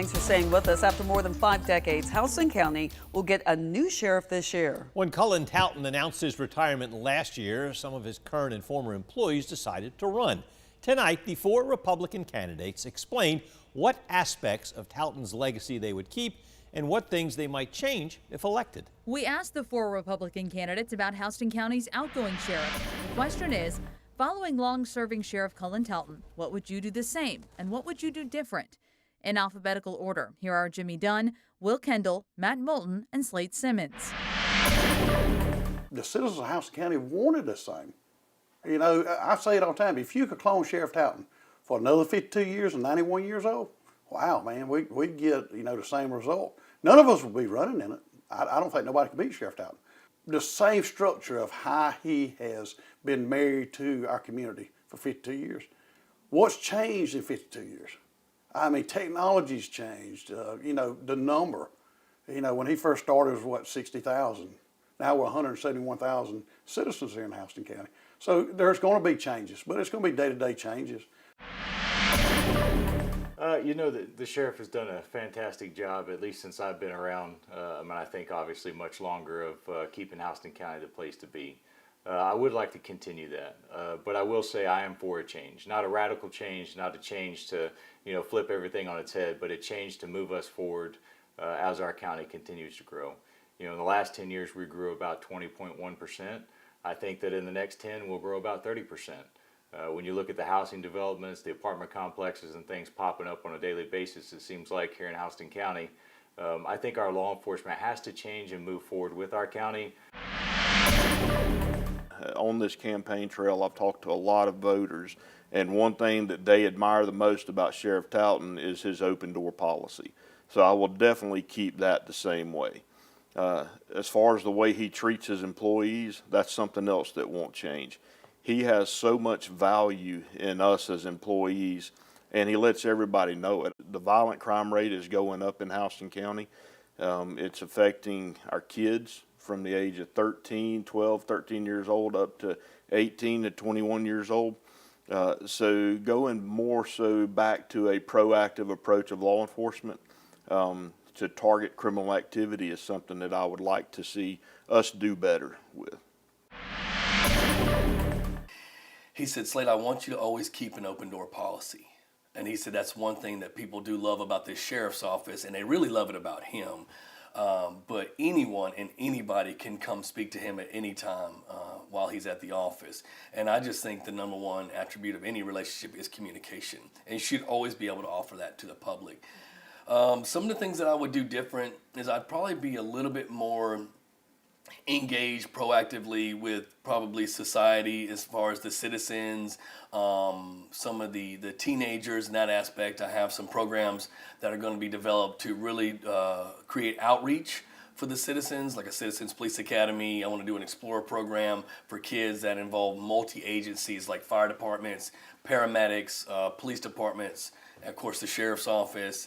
Thanks for staying with us. After more than 5 decades, Houston County will get a new sheriff this year. When Cullen Talton announced his retirement last year, some of his current and former employees decided to run. Tonight, the 4 Republican candidates explained what aspects of Talton's legacy they would keep and what things they might change if elected. We asked the 4 Republican candidates about Houston County's outgoing sheriff. The question is, following long-serving Sheriff Cullen Talton, what would you do the same and what would you do different? In alphabetical order, here are Jimmy Dunn, Will Kendall, Matt Moulton, and Slade Simmons. The citizens of Houston County wanted the same. You know, I say it all the time, if you could clone Sheriff Talton for another 52 years and 91 years old, wow, man, we'd get, the same result. None of us would be running in it. I don't think nobody could beat Sheriff Talton. The same structure of how he has been married to our community for 52 years. What's changed in 52 years? I mean, technology's changed, the number. When he first started, it was 60,000. Now we're 171,000 citizens here in Houston County. So there's going to be changes, but it's going to be day-to-day changes. The sheriff has done a fantastic job, at least since I've been around. I think obviously much longer of keeping Houston County the place to be. I would like to continue that, but I will say I am for a change. Not a radical change, not a change to flip everything on its head, but a change to move us forward as our county continues to grow. In the last 10 years we grew about 20.1%. I think that in the next 10 we'll grow about 30%. When you look at the housing developments, the apartment complexes and things popping up on a daily basis, it seems like here in Houston County, I think our law enforcement has to change and move forward with our county. On this campaign trail, I've talked to a lot of voters, and one thing that they admire the most about Sheriff Talton is his open door policy. So I will definitely keep that the same way. As far as the way he treats his employees, that's something else that won't change. He has so much value in us as employees, and he lets everybody know it. The violent crime rate is going up in Houston County. It's affecting our kids from the age of 12, 13 years old up to 18 to 21 years old. So going more so back to a proactive approach of law enforcement to target criminal activity is something that I would like to see us do better with. He said, Slade, I want you to always keep an open door policy. And he said that's one thing that people do love about this sheriff's office, and they really love it about him. But anyone and anybody can come speak to him at any time while he's at the office. And I just think the number one attribute of any relationship is communication. And you should always be able to offer that to the public. Some of the things that I would do different is I'd probably be a little bit more engaged proactively with probably society as far as the citizens, some of the teenagers in that aspect. I have some programs that are going to be developed to really create outreach for the citizens, like a Citizens Police Academy. I want to do an Explorer program for kids that involve multi-agencies like fire departments, paramedics, police departments, and of course the sheriff's office.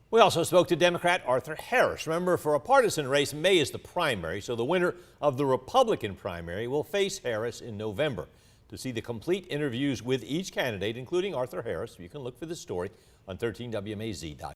We also spoke to Democrat Arthur Harris. Remember, for a partisan race, May is the primary, so the winner of the Republican primary will face Harris in November. To see the complete interviews with each candidate, including Arthur Harris, you can look for this story on 13WMAZ.com.